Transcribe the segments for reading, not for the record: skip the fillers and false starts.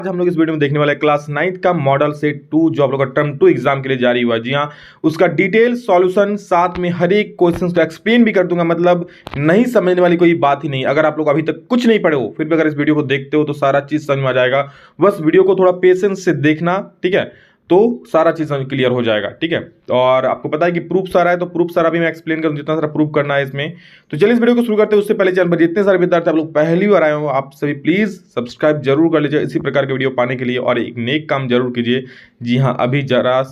आज हम लोग इस वीडियो में देखने वाले क्लास 9th का मॉडल सेट 2 जो आप लोग का टर्म 2 एग्जाम के लिए जारी हुआ है। जी हाँ, उसका डिटेल सॉल्यूशन साथ में हर एक क्वेश्चन को एक्सप्लेन भी कर दूंगा। मतलब नहीं समझने वाली कोई बात ही नहीं। अगर आप लोग अभी तक कुछ नहीं पढ़े हो फिर भी अगर इस वीडियो को देखते हो तो सारा चीज समझ में आ जाएगा। बस वीडियो को थोड़ा पेशेंस से देखना, ठीक है, तो सारा चीज क्लियर हो जाएगा। ठीक है, और आपको पता है कि प्रूफ सारा है तो प्रूफ सारा भी मैं एक्सप्लेन करूँ जितना सारा प्रूफ करना है इसमें। तो चलिए इस वीडियो को शुरू करते हैं। उससे पहले चैनल पर जितने सारे विद्यार्थी आप लोग पहली बार आए हो आप सभी प्लीज सब्सक्राइब जरूर कर लीजिए इसी प्रकार के वीडियो पाने के लिए, और एक नेक काम जरूर कीजिए। जी हाँ, अभी जरा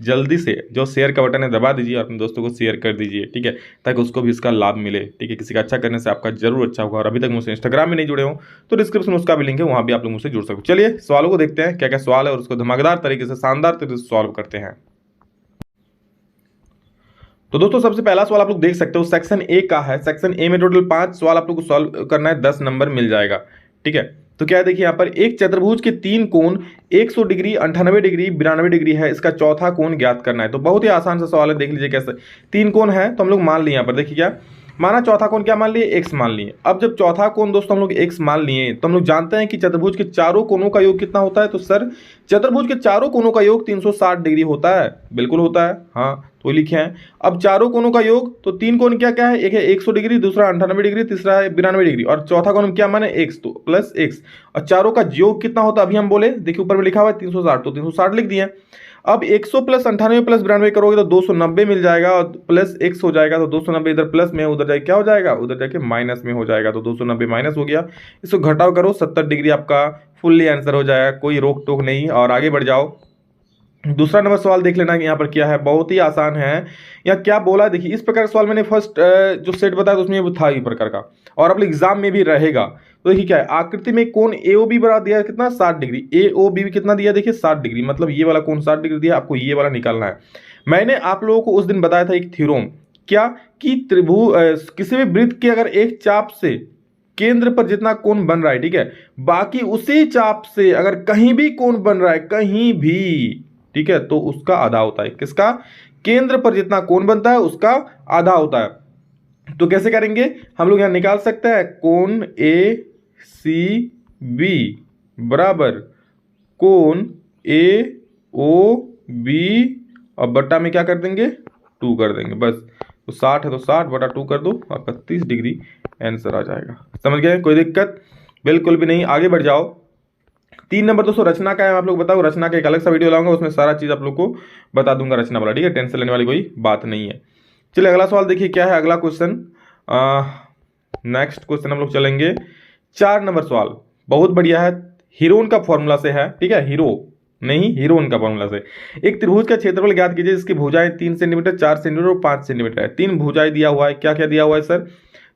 जल्दी से जो शेयर का बटन है दबा दीजिए और अपने दोस्तों को शेयर कर दीजिए, ठीक है, ताकि उसको भी इसका लाभ मिले। ठीक है, किसी का अच्छा करने से आपका जरूर अच्छा होगा। और अभी तक मुझसे इंस्टाग्राम में नहीं जुड़े हो तो डिस्क्रिप्शन में उसका भी लिंक है, वहां भी आप लोग मुझसे जुड़ सकते हो। चलिए सवालों को देखते हैं क्या क्या सवाल है और उसको धमाकेदार तरीके से शानदार तरीके से सॉल्व करते हैं। तो दोस्तों सबसे पहला सवाल आप लोग देख सकते हो सेक्शन ए का है। सेक्शन ए में टोटल 5 सवाल आप लोग को सॉल्व करना है, 10 नंबर मिल जाएगा। ठीक है, तो क्या है देखिए यहाँ पर एक चतुर्भुज के 3 कोण 100 डिग्री, 98 डिग्री, 92 डिग्री है। इसका चौथा कोण ज्ञात करना है। तो बहुत ही आसान सा सवाल है, देख लीजिए कैसे। 3 कोण है तो हम लोग मान लिए यहाँ पर, देखिए क्या माना, चौथा कोण क्या मान लिए, एक्स मान लिए। अब जब चौथा कोण दोस्तों हम लोग एक्स मान लिए तो हम लोग जानते हैं कि चतुर्भुज के चारों कोणों का योग कितना होता है। तो सर चतुर्भुज के चारों कोणों का योग 360 डिग्री होता है। बिल्कुल होता है, हाँ तो लिखे हैं। अब चारों कोणों का योग तो 3 कोण क्या क्या है, एक है 100 डिग्री, दूसरा 98 डिग्री, तीसरा है 92 डिग्री, और चौथा कोण क्या माने एक्स, तो प्लस एक्स। और चारों का योग कितना होता है अभी हम बोले, देखिए ऊपर में लिखा हुआ है 360, तो 360 लिख दिए। अब 100 प्लस 98 प्लस 92 करोगे तो 290 मिल जाएगा, और प्लस एक्स हो जाएगा तो 290 इधर प्लस में, उधर जाके क्या हो जाएगा, उधर जाके माइनस में हो जाएगा। तो 290 माइनस हो गया, इसको घटाव करो 70 डिग्री आपका फुल्ली आंसर हो जाएगा। कोई रोक टोक नहीं, और आगे बढ़ जाओ। दूसरा नंबर सवाल देख लेना कि यहाँ पर क्या है, बहुत ही आसान है। यहाँ क्या बोला है देखिए, इस प्रकार का सवाल मैंने फर्स्ट जो सेट बताया तो उसमें वो था इस प्रकार का, और अब एग्जाम में भी रहेगा। तो देखिए क्या है, आकृति में कोण एओबी बना दिया है कितना, 60 डिग्री। एओबी भी कितना दिया देखिए 60 डिग्री, मतलब ये वाला कोण 60 डिग्री दिया, आपको ये वाला निकालना है। मैंने आप लोगों को उस दिन बताया था एक थ्योरम, क्या कि त्रिभुज किसी भी वृत्त के अगर एक चाप से केंद्र पर जितना कोण बन रहा है, ठीक है, बाकी उसी चाप से अगर कहीं भी कोण बन रहा है, कहीं भी, ठीक है, तो उसका आधा होता है। किसका, केंद्र पर जितना कोण बनता है उसका आधा होता है। तो कैसे करेंगे हम लोग, यहां निकाल सकते हैं कोण ए सी बी बराबर कोण ए ओ बी, और बट्टा में क्या कर देंगे, 2 कर देंगे बस। तो 60 है तो 60 बटा 2 कर दो, आपका 30 डिग्री आंसर आ जाएगा। समझ गए, कोई दिक्कत बिल्कुल भी नहीं। आगे बढ़ जाओ। 3 नंबर दोस्तों रचना का है, आप लोग बताओ। रचना का एक अलग सा वीडियो लाऊंगा, उसमें सारा चीज आप लोग को बता दूंगा रचना वाला, ठीक है, टेंशन लेने वाली कोई बात नहीं है। चलिए अगला सवाल देखिए क्या है, अगला क्वेश्चन। नेक्स्ट क्वेश्चन हम लोग चलेंगे 4 नंबर सवाल, बहुत बढ़िया है। हीरोन का फॉर्मूला से है, ठीक है, हीरो नहीं, हीरोन का फॉर्मूला से। एक त्रिभुज का क्षेत्रफल ज्ञात कीजिए जिसकी भुजाएं 3 सेंटीमीटर, 4 सेंटीमीटर और 5 सेंटीमीटर है। 3 भुजाएं दिया हुआ है, क्या क्या दिया हुआ है सर,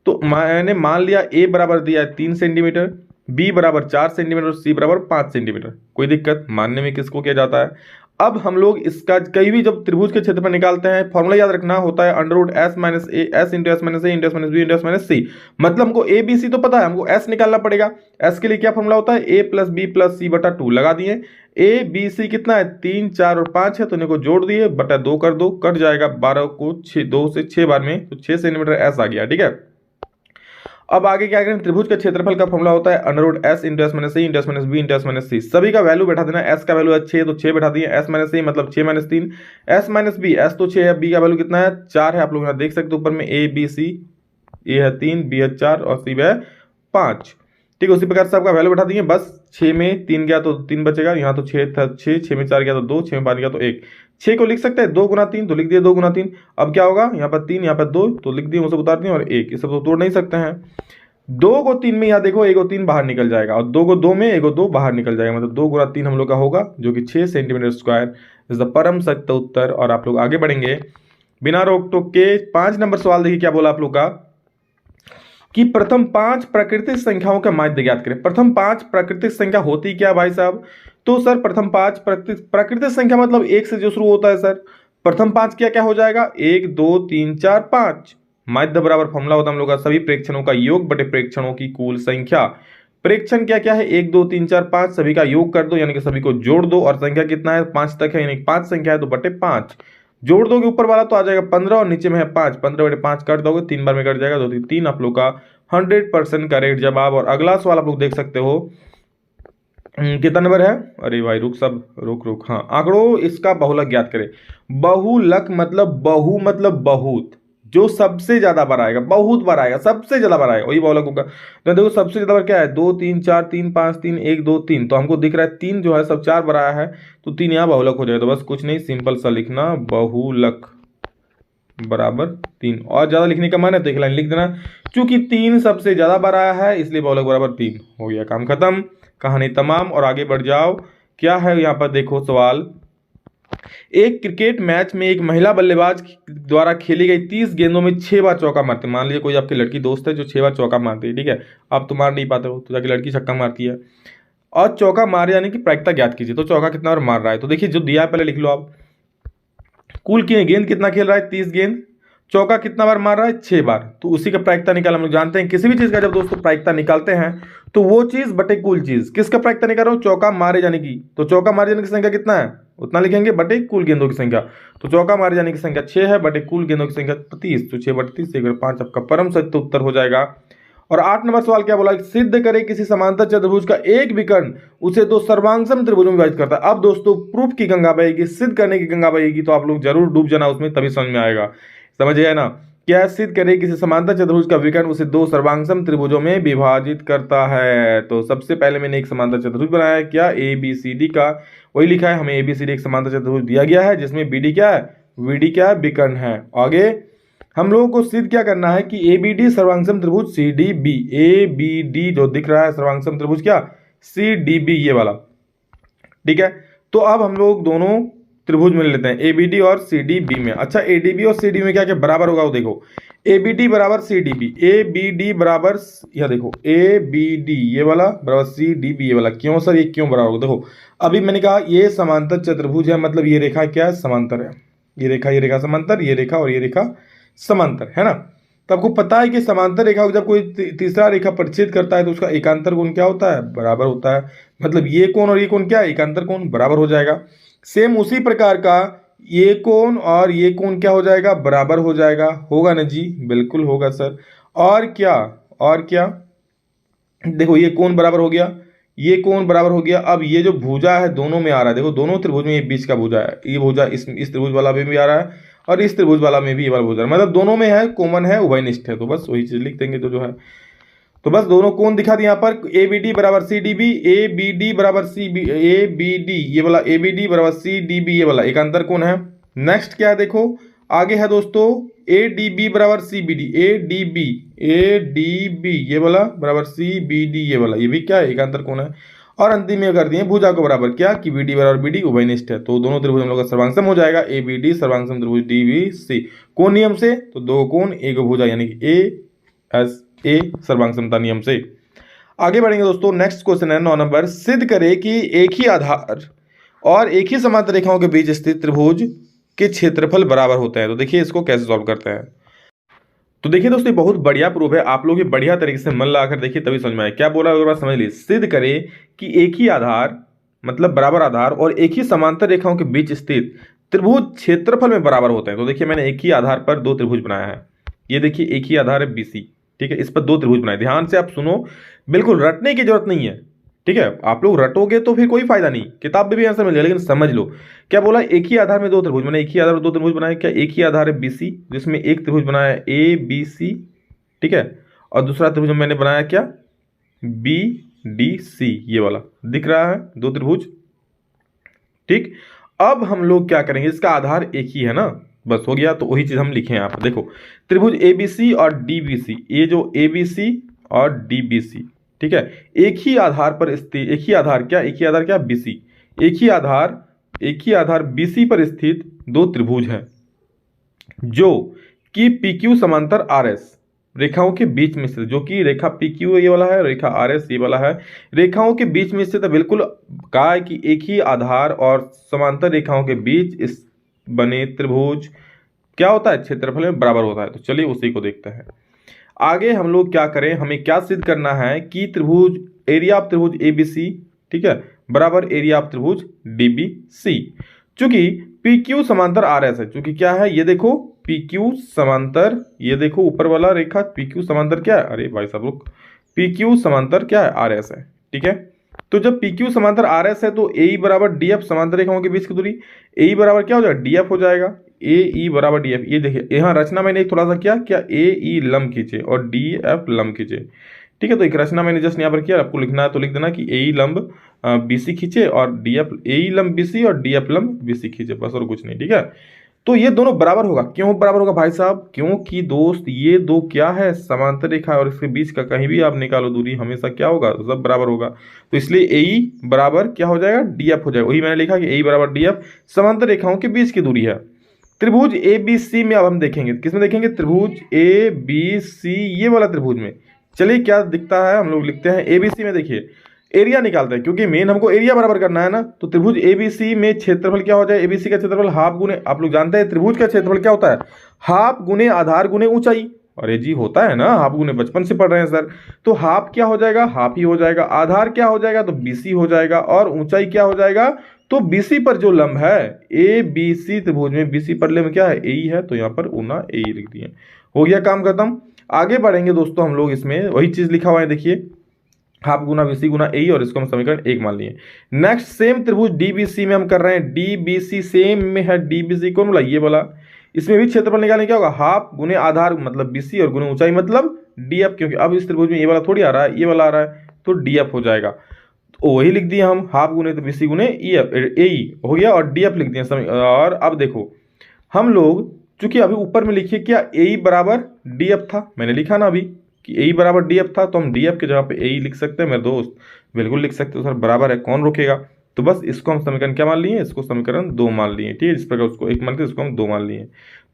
तो मैंने मान लिया ए बराबर दिया है 3 सेंटीमीटर, बी बराबर 4 सेंटीमीटर और सी बराबर 5 सेंटीमीटर। कोई दिक्कत, मानने में किसको किया जाता है। अब हम लोग इसका कहीं भी जब त्रिभुज के क्षेत्रफल निकालते हैं फॉर्मूला याद रखना होता है under root S minus A, S into S minus A into S minus B into S minus C. मतलब हमको ए बी सी तो पता है, हमको एस निकालना पड़ेगा। एस के लिए क्या फॉर्मूला होता है, ए प्लस बी प्लस सी बटा 2 लगा दिए। ए बी सी कितना है, 3 4 और 5 है, तो इनको जोड़ दिए बटा 2 कर दो, कट जाएगा 12 को 2 से 6 बार में, तो 6 सेंटीमीटर एस आ गया। ठीक है, अब आगे क्या करें, त्रिभुज के क्षेत्रफल का फॉर्मूला होता है under root S into S minus C into S minus B into S minus C. सभी का वैल्यू बैठा देना। एस का वैल्यू है 6 तो 6 बैठा दिए, एस माइनस सी मतलब 6 minus 3, S minus B, S तो 6 है, बी का वैल्यू कितना है 4 है। आप लोग यहाँ देख सकते हो ऊपर में ए बी सी, ए है 3, बी है 4 और सी है 5। ठीक है, उसी प्रकार से आपका वैल्यू बैठा दिए। बस 6 में 3 गया तो 3 बचेगा, यहाँ तो 6 था 6, 6 में 4 गया तो 2, 6 में 5 गया तो 1। 6 को लिख सकते हैं 2 गुना 3, तो लिख दिए 2 गुना 3। अब क्या होगा, यहाँ पर 3 यहाँ पर 2, तो लिख दिए, वो सब उतार दिए, और 1 ये सब तो तोड़ नहीं सकते हैं। 2 को 3 में यहाँ देखो 1 को 3 बाहर निकल जाएगा, और 2 को 2 में 1 को 2 बाहर निकल जाएगा, मतलब 2 गुना 3 हम लोग का होगा जो कि 6 सेंटीमीटर स्क्वायर इज द परम सत्य उत्तर। और आप लोग आगे बढ़ेंगे बिना रोक टोक के। 5 नंबर सवाल देखिए क्या बोला आप लोग का, कि प्रथम 5 प्राकृतिक संख्याओं का माध्य ज्ञात करें। प्रथम 5 प्राकृतिक संख्या होती क्या भाई साहब, तो सर प्रथम 5 प्राकृतिक संख्या मतलब 1 से जो शुरू होता है सर, प्रथम 5 क्या क्या हो जाएगा, 1 2 3 4 5। माध्य बराबर फॉर्मूला होता है हम लोग का सभी प्रेक्षणों का योग बटे प्रेक्षणों की कुल संख्या। प्रेक्षण क्या क्या है, 1 2 3 4 5, सभी का योग कर दो यानी कि सभी को जोड़ दो, और संख्या कितना है 5 तक है, यानी 5 संख्या है तो बटे 5 जोड़ दोगे, ऊपर वाला तो आ जाएगा 15 और नीचे में है 5, 15 बटे 5 कर दोगे, 3 बार में कट जाएगा, 2 3 आप लोग का 100% करेक्ट जवाब। और अगला सवाल आप लोग देख सकते हो कितना नंबर है? अरे भाई रुक, सब रुक रुक, हाँ आंकड़ों इसका बहुलक ज्ञात करें। बहुलक मतलब बहुत, जो सबसे ज्यादा बार आएगा, बहुत बार आएगा, सबसे ज्यादा बार आएगा, वही बहुलक होगा। तो देखो सबसे ज्यादा बार क्या है, 2 3 4 3 5 3 1 2 3, तो हमको दिख रहा है 3 जो है सब 4 बार आया है, तो 3 यहाँ बहुलक हो जाएगा। तो बस कुछ नहीं, सिंपल सा लिखना बहुलक बराबर 3, और ज्यादा लिखने का मन है तो एक लाइन लिख देना, चूंकि 3 सबसे ज्यादा बार आया है इसलिए बहुलक बराबर 3 हो गया, काम खत्म, कहानी तमाम। और आगे बढ़ जाओ, क्या है यहाँ पर देखो सवाल। एक क्रिकेट मैच में एक महिला बल्लेबाज द्वारा खेली गई 30 गेंदों में 6 बार चौका मारते, मान लीजिए कोई आपकी लड़की दोस्त है जो 6 बार चौका मारती है, ठीक है, आप तो मार नहीं पाते हो, तो जाके लड़की छक्का मारती है, और चौका मारे यानी कि प्रायिकता ज्ञात कीजिए, तो चौका कितना बार मार रहा है, तो देखिए जो दिया है पहले लिख लो आप। कुल की गेंद कितना खेल रहा है, 30 गेंद, चौका कितना बार मार रहा है, 6 बार, तो उसी का प्रायिकता निकाल। हम लोग जानते हैं किसी भी चीज का जब दोस्तों प्रायिकता निकालते हैं तो वो चीज बटे कुल चीज, किसका प्रायिकता निकाल रहा हूं, चौका मारे जाने की, तो चौका मारे जाने की संख्या कितना है उतना लिखेंगे बटे कुल गेंदों की संख्या, तो चौका मारे जाने की संख्या 6 है बटे कुल गेंदों की संख्या 30, तो 6 बटे 30 1 5 आपका परम सत्य उत्तर हो जाएगा। और 8 नंबर सवाल क्या बोला, सिद्ध करे किसी समांतर चतुर्भुज का एक विकर्ण उसे दो सर्वांगसम त्रिभुजों में विभाजित करता है। अब दोस्तों प्रूफ की गंगा बहेगी, सिद्ध करने की गंगा बहेगी, तो आप लोग जरूर डूब जाना उसमें, तभी समझ में आएगा, समझिए ना। क्या सिद्ध करे किसी समांतर चतुर्भुज का विकर्ण उसे दो सर्वांगसम त्रिभुजों में विभाजित करता है। तो सबसे पहले मैंने एक समांतर चतुर्भुज बनाया है, क्या ए बी सी डी का, वही लिखा है हमें, ए बी सी डी एक समांतर चतुर्भुज दिया गया है जिसमें बी डी क्या है, वी डी क्या है, विकर्ण है। आगे हम लोगों को सिद्ध क्या करना है कि ए बी डी सर्वांगसम त्रिभुज C D B, A B D जो दिख रहा है सर्वांगसम त्रिभुज क्या, सी डी बी ये वाला, ठीक है। तो अब हम लोग दोनों त्रिभुज में लेते हैं ए बी डी और सी डी बी में। अच्छा ए डी बी और सी डी में क्या क्या बराबर होगा वो देखो, ए बी डी बराबर C D B, A B D बराबर, यह देखो ए बी डी ये वाला बराबर सी डी बी ये वाला, क्यों सर ये क्यों बराबर होगा, देखो अभी मैंने कहा ये समांतर चतुर्भुज है, मतलब ये रेखा क्या है, समांतर है, ये रेखा समांतर, ये रेखा और ये रेखा समांतर है ना। तो आपको पता है कि समांतर रेखा को जब कोई तीसरा रेखा परिच्छेद करता है तो उसका एकांतर कोण क्या होता है, बराबर होता है, मतलब ये कोण और ये कोण क्या है, एकांतर कोण बराबर हो जाएगा। सेम उसी प्रकार का ये कोण और ये कोण क्या हो जाएगा, बराबर हो जाएगा, होगा ना जी, बिल्कुल होगा सर। और क्या, और क्या, देखो ये कोण बराबर हो गया, ये कोण बराबर हो गया। अब ये जो भुजा है दोनों में आ रहा है, देखो दोनों त्रिभुज में ये बीच का भुजा है, ये भुजा इस त्रिभुज वाला में भी आ रहा है और इस त्रिभुज वाला में भी ये वाला भुजा है, मतलब दोनों में है, कॉमन है, उभयनिष्ठ है, तो बस वही चीज लिख देंगे तो जो है, तो बस दोनों कोण दिखा दिए यहाँ पर, ए बी डी बराबर C D B, A B D बराबर C B, A B D ये वाला, ए बी डी बराबर सी डी बी ये वाला एकांतर कोण है। नेक्स्ट क्या है देखो, आगे है दोस्तों ए डी बी बराबर C B D, A D B, A D B ये वाला बराबर सी बी डी ये वाला, ये भी क्या है, एकांतर कोण है। और अंतिम में कर दिए भुजा को बराबर क्या, कि बी डी बराबर बी डी उभयनिष्ठ है, तो दोनों त्रिभुज हम लोग का सर्वांगसम हो जाएगा, ए बी डी सर्वांगसम त्रिभुज डी बी सी, कोण नियम से, तो दो कोण एक भुजा यानी कि ए एस ए सर्वांग समता नियम से। आगे बढ़ेंगे दोस्तों, नेक्स्ट क्वेश्चन है 9 नंबर, सिद्ध करे कि एक ही आधार और एक ही समांतर रेखाओं के बीच स्थित त्रिभुज के क्षेत्रफल बराबर होते हैं। तो देखिए इसको कैसे सॉल्व करते हैं। तो देखिए दोस्तों बहुत बढ़िया प्रूफ है, आप लोग ये बढ़िया तरीके से मन लगाकर देखिए तभी समझ में आए क्या बोला है, समझ लीजिए। सिद्ध करे कि एक ही आधार मतलब बराबर आधार और एक ही समांतर रेखाओं के बीच स्थित त्रिभुज क्षेत्रफल में बराबर होते हैं। तो देखिए मैंने एक ही आधार पर दो त्रिभुज बनाया है, ये देखिए एक ही आधार है BC, ठीक है, इस पर दो त्रिभुज बनाए, ध्यान से आप सुनो, बिल्कुल रटने की जरूरत नहीं है, ठीक है, आप लोग रटोगे तो फिर कोई फायदा नहीं, किताब में भी आंसर मिल जाएगा, लेकिन समझ लो क्या बोला, एक ही आधार में दो त्रिभुज, मैंने एक ही आधार में दो त्रिभुज बनाए, क्या एक ही आधार है BC जिसमें एक त्रिभुज बनाया ABC, ठीक है, और दूसरा त्रिभुज मैंने बनाया क्या BDC ये वाला दिख रहा है दो त्रिभुज, ठीक। अब हम लोग क्या करेंगे, इसका आधार एक ही है ना, बस हो गया, तो वही चीज हम लिखे यहाँ पर देखो, त्रिभुज ABC और DBC, ये जो ABC और DBC, ठीक है, एक ही आधार पर स्थित, एक ही आधार क्या BC, एक ही आधार BC पर स्थित दो त्रिभुज हैं जो कि PQ समांतर RS रेखाओं के बीच में स्थित, जो कि रेखा PQ ये वाला है, रेखा RS ये वाला है, रेखाओं के बीच में स्थित है। बिल्कुल कहा है कि एक ही आधार और समांतर रेखाओं के बीच इस बने त्रिभुज क्या होता है, क्षेत्रफल में बराबर होता है। तो चलिए उसी को देखते हैं। आगे हम लोग क्या करें, हमें क्या सिद्ध करना है कि त्रिभुज एरिया ऑफ त्रिभुज ABC, ठीक है, बराबर एरिया ऑफ त्रिभुज DBC, चूंकि PQ समांतर RS है, चूंकि क्या है ये देखो PQ समांतर, ये देखो ऊपर वाला रेखा PQ समांतर क्या है, अरे भाई साहब रुक, PQ समांतर क्या है RS है, ठीक है। तो जब पी क्यू समांतर आर एस है तो ए ई बराबर डी एफ समांतर रेखाओं के बीच की दूरी, ए ई बराबर क्या हो जाएगा डी एफ हो जाएगा, ए ई बराबर डी एफ। ये देखिए यहाँ रचना मैंने एक थोड़ा सा क्या ए ई लंब खींचे और डी एफ लंब खींचे, ठीक है। तो एक रचना मैंने जस्ट यहाँ पर किया, आपको लिखना है तो लिख देना कि ए ई लंब बी सी खींचे और डी एफ, ए ई लंब बी सी और डी एफ लंब बी सी खींचे, बस और कुछ नहीं, ठीक है। तो ये दोनों बराबर होगा, क्यों बराबर होगा भाई साहब, क्योंकि दोस्त ये दो क्या है समांतर रेखा और इसके बीच का कहीं भी आप निकालो दूरी हमेशा क्या होगा, सब बराबर होगा। तो इसलिए ए ई बराबर क्या हो जाएगा डी एफ हो जाएगा, वही मैंने लिखा कि ए ई बराबर डी एफ समांतर रेखाओं के बीच की दूरी है। त्रिभुज ए बी सी में अब हम देखेंगे, किसमें देखेंगे, त्रिभुज ए बी सी, ये वाला त्रिभुज में। चलिए क्या दिखता है, हम लोग लिखते हैं ए बी सी में। देखिए एरिया निकालते हैं क्योंकि मेन हमको एरिया बराबर करना है ना। तो त्रिभुज एबीसी में क्षेत्रफल क्या हो जाए, एबीसी का क्षेत्रफल हाफ गुने, आप लोग जानते हैं त्रिभुज का क्षेत्रफल क्या होता है, हाफ गुने आधार गुने ऊंचाई। और ये जी होता है ना हाफ गुने, बचपन से पढ़ रहे हैं सर। तो हाफ क्या हो जाएगा, हाफ ही हो जाएगा, आधार क्या हो जाएगा तो बीसी हो जाएगा, और ऊंचाई क्या हो जाएगा तो बीसी पर जो लंब है ए बी सी त्रिभुज में, बीसी पर लंब क्या है ए ही है, तो यहाँ पर ऊना ए ही लिख दिए, हो गया काम खत्म। आगे बढ़ेंगे दोस्तों हम लोग, इसमें वही चीज लिखा हुआ है, देखिए हाफ गुना बीसी गुना ए, और इसको हम समीकरण 1 मान लिए। नेक्स्ट सेम त्रिभुज डीबीसी में हम कर रहे हैं, डीबीसी सेम में है, डीबीसी कौन बोला, ये वाला। इसमें भी क्षेत्रफल निकालने क्या होगा, हाफ गुने आधार मतलब बीसी और गुने ऊंचाई मतलब डीएफ, क्योंकि अब इस त्रिभुज में ये वाला थोड़ी आ रहा है, ये वाला आ रहा है, तो डीएफ हो जाएगा। तो वही लिख दिया हम, हाफ गुने तो बीसी गुने ए हो गया, और डीएफ लिख दिया। और अब देखो हम लोग चूंकि अभी ऊपर में लिखिए क्या ए बराबर डीएफ था, मैंने लिखा ना अभी कि ए बराबर डीएफ था, तो हम डीएफ के जगह पे ए लिख सकते हैं मेरे दोस्त, बिल्कुल लिख सकते हो सर, बराबर है कौन रोकेगा। तो बस इसको हम समीकरण क्या मान लिए, इसको समीकरण 2 मान लिए, ठीक है। इस प्रकार उसको 1 मान के इसको हम 2 मान लिए।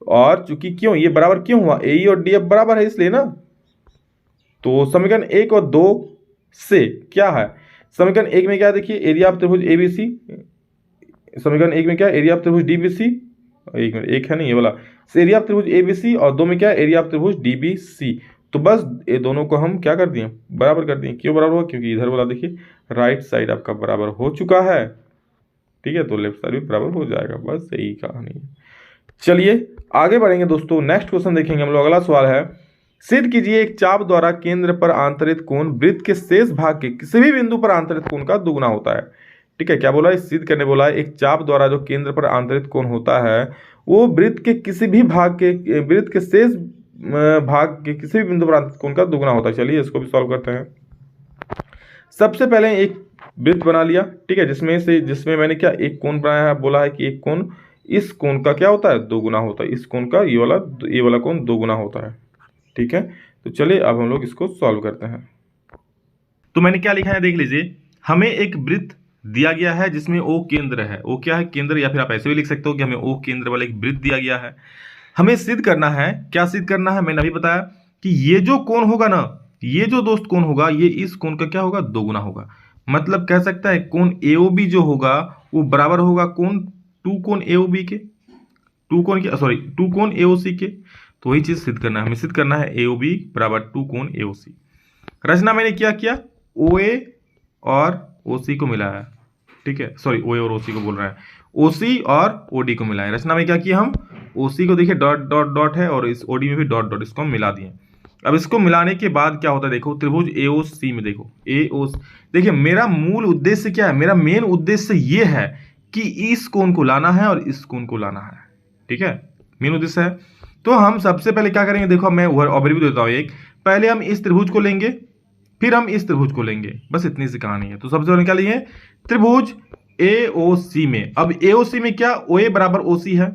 और चूंकि क्यों ये बराबर क्यों हुआ, ए और डीएफ बराबर है इसलिए ना। तो समीकरण 1 और 2 से क्या है, समीकरण 1 में क्या देखिए एरिया ऑफ त्रिभुज एबीसी, समीकरण 1 में क्या एरिया ऑफ त्रिभुज डीबीसी, एक है नहीं ये वाला, एरिया ऑफ त्रिभुज एबीसी, और 2 में क्या एरिया ऑफ त्रिभुज डीबीसी। तो बस ये दोनों को हम क्या कर दिए, बराबर कर दिए। क्यों बराबर हुआ, क्योंकि इधर वाला देखिए राइट साइड आपका बराबर हो चुका है, ठीक है, तो लेफ्ट साइड भी बराबर हो जाएगा, बस यही कहानी है। चलिए आगे बढ़ेंगे दोस्तों, नेक्स्ट क्वेश्चन देखेंगे हम लोग। अगला सवाल है, सिद्ध कीजिए एक चाप द्वारा केंद्र पर आंतरित कोण वृत्त के शेष भाग के किसी भी बिंदु पर आंतरित कोण का दुगुना होता है, ठीक है। क्या बोला है, सिद्ध करने बोला है, एक चाप द्वारा जो केंद्र पर आंतरित कोण होता है वो वृत्त के किसी भी भाग के, वृत्त के शेष भाग के किसी भी बिंदु पर आंतरित कोण का दुगुना होता है। चलिए इसको भी सॉल्व करते हैं। सबसे पहले एक वृत्त बना लिया, ठीक है, जिसमें मैंने क्या एक कोण बनाया है, बोला है कि एक कोण इस कोण का क्या होता है दोगुना होता है, इस कोण का ये वाला कोण दोगुना होता है, ठीक है। तो चलिए अब हम लोग इसको सॉल्व करते हैं। तो मैंने क्या लिखा है देख लीजिए, हमें एक वृत्त दिया गया है जिसमें ओ केंद्र है, ओ क्या है केंद्र, या फिर आप ऐसे भी लिख सकते हो कि हमें ओ केंद्र वाला एक वृत्त दिया गया है। हमें सिद्ध करना है, क्या सिद्ध करना है, मैंने अभी बताया कि ये जो कोण होगा ना, ये जो दोस्त कोण होगा ये इस कोण का क्या होगा दोगुना होगा। मतलब कह सकता है कोण एओबी जो होगा वो बराबर होगा कोण टू कोण एओबी के, टू कोण एओसी के। तो वही चीज सिद्ध करना है, हमें सिद्ध करना है एओबी बराबर 2 कोण एओसी। रचना मैंने क्या किया, ओए और ओसी को मिलाया, ठीक है, सॉरी ओए और ओसी को बोल रहा है, ओसी और ओडी को मिलाया। रचना में क्या किया हम, ओसी को देखिए डॉट डॉट डॉट है और इस ओडी में भी डॉट डॉट, इसको हम मिला दिए। अब इसको मिलाने के बाद क्या होता है देखो, त्रिभुज एओसी में देखो देखिए मेरा मूल उद्देश्य क्या है, मेरा मेन उद्देश्य ये है कि इस कोण को लाना है और इस कोण को लाना है, ठीक है, मेन उद्देश्य है। तो हम सबसे पहले क्या करेंगे, देखो मैं ओवरव्यू देता हूँ एक, पहले हम इस त्रिभुज को लेंगे फिर हम इस त्रिभुज को लेंगे, बस इतनी सी कहानी है। तो सबसे पहले क्या लिए, त्रिभुज एओसी में, अब एओसी में क्या ओए बराबर ओसी है,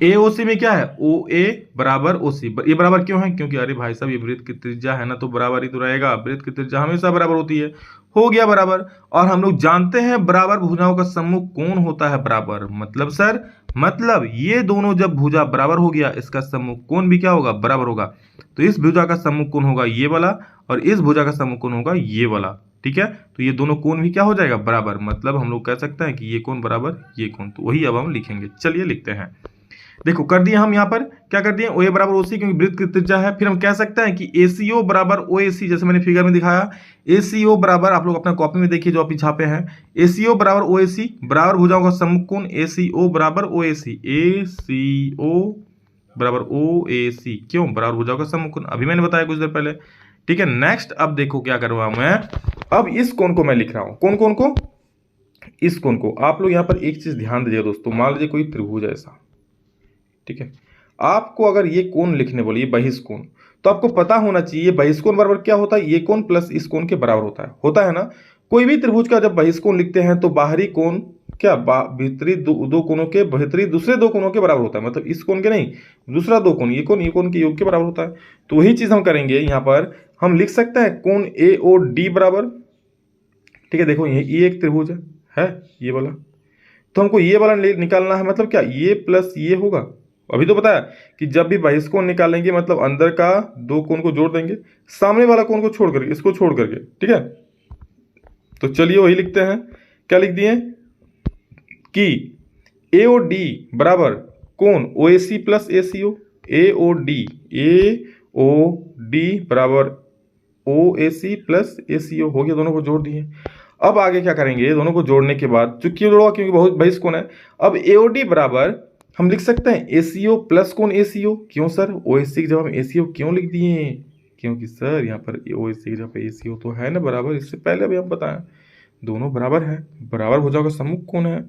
एओसी में क्या है ओ ए बराबर ओसी, ये बराबर क्यों है, क्योंकि अरे भाई साहब ये वृत्त की त्रिज्या है ना, तो बराबर ही तो रहेगा, वृत्त की त्रिज्या हमेशा बराबर होती है, हो गया बराबर। और हम लोग जानते हैं बराबर भुजाओं का सम्मुख कोण होता है बराबर, मतलब सर मतलब ये दोनों जब भुजा बराबर हो गया इसका सम्मुख कोण भी क्या होगा बराबर होगा। तो इस भुजा का सम्मुख कोण होगा ये वाला और इस भुजा का सम्मुख कोण होगा ये वाला, ठीक है। तो ये दोनों कोण भी क्या हो जाएगा बराबर, मतलब हम लोग कह सकते हैं कि ये कोण बराबर ये कोण, तो वही अब हम लिखेंगे। चलिए लिखते हैं, देखो कर दिए हम यहाँ पर क्या कर दिए, ओए बराबर ओसी क्योंकि वृत्त की त्रिज्या है। फिर हम कह सकते हैं कि एसीओ बराबर ओएसी, जैसे मैंने फिगर में दिखाया, एसीओ बराबर, आप लोग अपना कॉपी में देखिए जो अभी छापे हैं, एसीओ बराबर ओएसी बराबर भुजाओं का सम्मुख कोण एसीओ बराबर ओएसी, एसीओ बराबर ओएसी, क्यों बराबर भुजाओं का सम्मुख कोण, अभी मैंने बताया कुछ देर पहले, ठीक है। नेक्स्ट अब देखो क्या करूँगा मैं, अब इस कोण को मैं लिख रहा हूँ, कौन को, इस कोण को। आप लोग यहाँ पर एक चीज ध्यान दीजिए दोस्तों, मान लीजिए कोई त्रिभुज ऐसा, ठीक है, आपको अगर ये कोण लिखने बोलिए बहिष्कोण, तो आपको पता होना चाहिए बहिष्कोण बराबर क्या होता है, ये कोण प्लस इस कोण के बराबर होता है ना। कोई भी त्रिभुज का जब बहिष्कोण लिखते हैं तो बाहरी कोण क्या भीतरी दो कोणों के भीतरी दूसरे दो कोणों के बराबर होता है, मतलब इस कोण के नहीं, दूसरा दो कोण, ये कोण के योग के बराबर होता है। तो वही चीज हम करेंगे यहाँ पर, हम लिख सकते हैं कोण ए ओ डी बराबर, ठीक है। देखो ये एक त्रिभुज है ये वाला, तो हमको ये वाला निकालना है, मतलब क्या ये प्लस ये होगा। अभी तो पता है कि जब भी बहिष्कोण निकालेंगे मतलब अंदर का दो कोण को जोड़ देंगे, सामने वाला कोण को छोड़ करके, इसको छोड़ करके, ठीक है। तो चलिए वही लिखते हैं, क्या लिख दिए कि ए ओ डी बराबर कोण ओ ए सी प्लस ए सी ओ, ए ओ डी बराबर ओ ए सी प्लस ए सी ओ हो गया, दोनों को जोड़ दिए। अब आगे क्या करेंगे, दोनों को जोड़ने के बाद जो क्यों जोड़ा, क्योंकि बहुत बहिष्कोण है। अब एओडी बराबर हम लिख सकते हैं एसीओ प्लस कोण एसीओ। क्यों सर, ओएससी की जगह हम एसीओ क्यों लिख दिए, क्योंकि सर यहाँ पर ओएससी की जगह पे एसीओ तो है ना बराबर, इससे पहले अभी हम बताएं दोनों बराबर है, बराबर हो जाएगा, सम्मुख कोण है,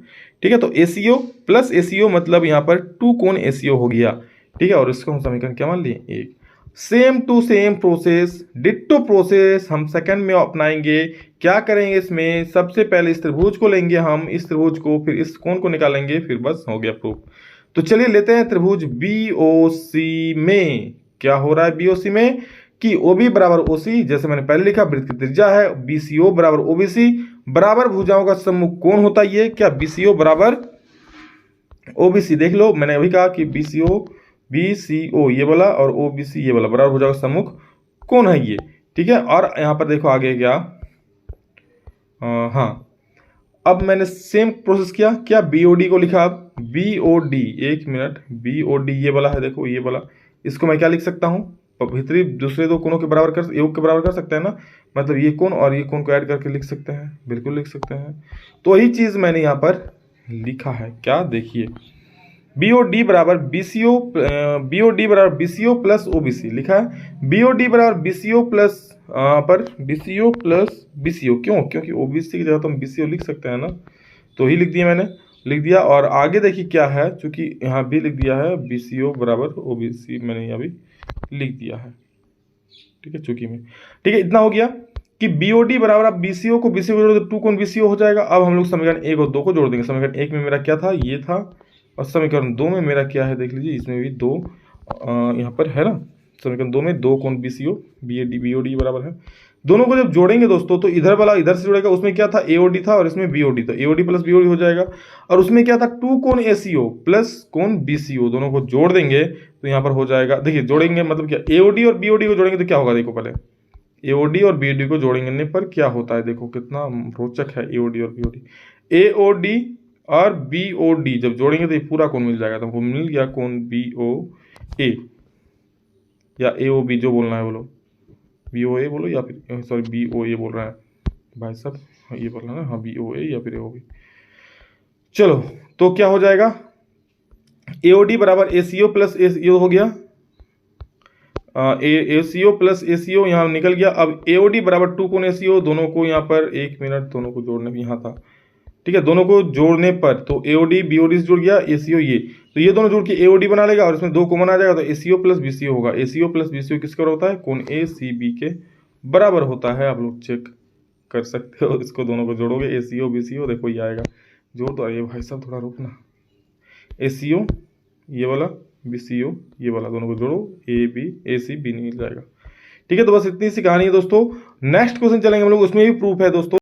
ठीक है। तो एसीओ प्लस एसीओ मतलब यहाँ पर टू कोण एसीओ हो गया, ठीक है। और इसको हम समीकरण क्या मान लिए, एक। Same to same process, ditto process हम सेकंड में अपनाएंगे। क्या करेंगे इसमें, सबसे पहले इस त्रिभुज को लेंगे हम, इस त्रिभुज को, फिर इस कोण को निकालेंगे, फिर बस हो गया प्रूफ। तो चलिए लेते हैं त्रिभुज बीओसी में क्या हो रहा है, बीओसी में कि ओबी बराबर ओसी, जैसे मैंने पहले लिखा वृत्त की त्रिज्या है, बीसीओ बराबर ओबीसी, बराबर भुजाओं का सम्मुख कोण होता है ये, क्या बीसीओ बराबर ओबीसी। देख लो मैंने अभी कहा कि बीसीओ ये वाला और ओबीसी ये वाला बराबर भुजाओं का सम्मुख कोण है ये, ठीक है। और यहाँ पर देखो आगे क्या, हाँ अब मैंने सेम प्रोसेस किया, क्या बीओडी को लिखा, अब बीओडी, एक मिनट, बीओडी ये वाला है, देखो ये वाला, इसको मैं क्या लिख सकता हूँ, भीतरी दूसरे दो कोणों के बराबर कर, योग के बराबर कर सकते हैं ना, मतलब ये कोण और ये कोण को ऐड करके लिख सकते हैं, बिल्कुल लिख सकते हैं। तो वही चीज मैंने यहाँ पर लिखा है, क्या देखिए, बीओडी बराबर बीसीओ, बीओडी बराबर बीसीओ प्लस ओबीसी लिखा है, बीओडी बराबर बीसीओ प्लस पर बीसीओ प्लस बीसीओ, क्यों, क्योंकि ओबीसी की जगह तो हम बीसीओ लिख सकते हैं ना, तो ही लिख दिया मैंने, लिख दिया। और आगे देखिए क्या है, चूंकि यहाँ भी लिख दिया है बीसीओ बराबर ओबीसी, मैंने यहाँ भी लिख दिया है, ठीक है, चूंकि में, ठीक है। इतना हो गया कि बीओडी बराबर, अब बीसीओ को बीसीओ जोड़ दो, टू कोण बीसीओ हो जाएगा। अब हम लोग समीकरण एक और दो को जोड़ देंगे। समीकरण एक में मेरा क्या था, ये था, और समीकरण दो में मेरा क्या है देख लीजिए, इसमें भी दो यहाँ पर है ना, समीकरण दो में दो कोण बीसीओ बीओडी बराबर है। दोनों को जब जोड़ेंगे दोस्तों तो इधर वाला इधर से जुड़ेगा, उसमें क्या था एओडी था और इसमें बीओडी, तो एओडी प्लस बीओडी हो जाएगा। और उसमें क्या था, टू कोण एसीओ प्लस कोण बीसीओ, दोनों को जोड़ देंगे तो यहाँ पर हो जाएगा, देखिए जोड़ेंगे मतलब क्या, एओडी और बीओडी को जोड़ेंगे तो क्या होगा, देखो पहले एओडी और बीओडी को जोड़ेंगे पर क्या होता है, देखो कितना रोचक है एओडी और बीओडी। एओडी और बीओडी जब जोड़ेंगे तो ये पूरा कोण मिल जाएगा, तो हमको मिल गया कोण बीओ ए या एओबी जो बोलना है बोलो, बीओए बोलो या फिर सॉरी बीओए बोल रहा है भाई साहब, ये बोलना ना, हाँ बीओए या फिर एओबी। चलो तो क्या हो जाएगा, एओडी बराबर एसीओ प्लस एसीओ हो गया, एसीओ प्लस एसीओ यहाँ निकल गया। अब एओडी बराबर टू कोण एसीओ, दोनों को यहाँ पर एक मिनट, दोनों को जोड़ने में यहाँ था, ठीक है, दोनों को जोड़ने पर तो एओडी बीओडी से जुड़ गया, एसीओ ये, तो ये दोनों जुड़ के एओडी बना लेगा और इसमें दो कॉमन आ जाएगा, तो एसीओ प्लस बीसीओ होगा। एसीओ प्लस बीसीओ किसका होता है, कोण ए सी बी के बराबर होता है, आप लोग चेक कर सकते हो, इसको दोनों को जोड़ोगे एसीओ बीसीओ, देखो ये आएगा, जोड़ तो आइए भाई साहब, थोड़ा रुकना, एसीओ ये वाला, बीसीओ ये वाला, दोनों को जोड़ो, A B A C B मिल जाएगा, ठीक है। तो बस इतनी सी कहानी है दोस्तों। नेक्स्ट क्वेश्चन चलेंगे हम लोग, उसमें भी प्रूफ है दोस्तों।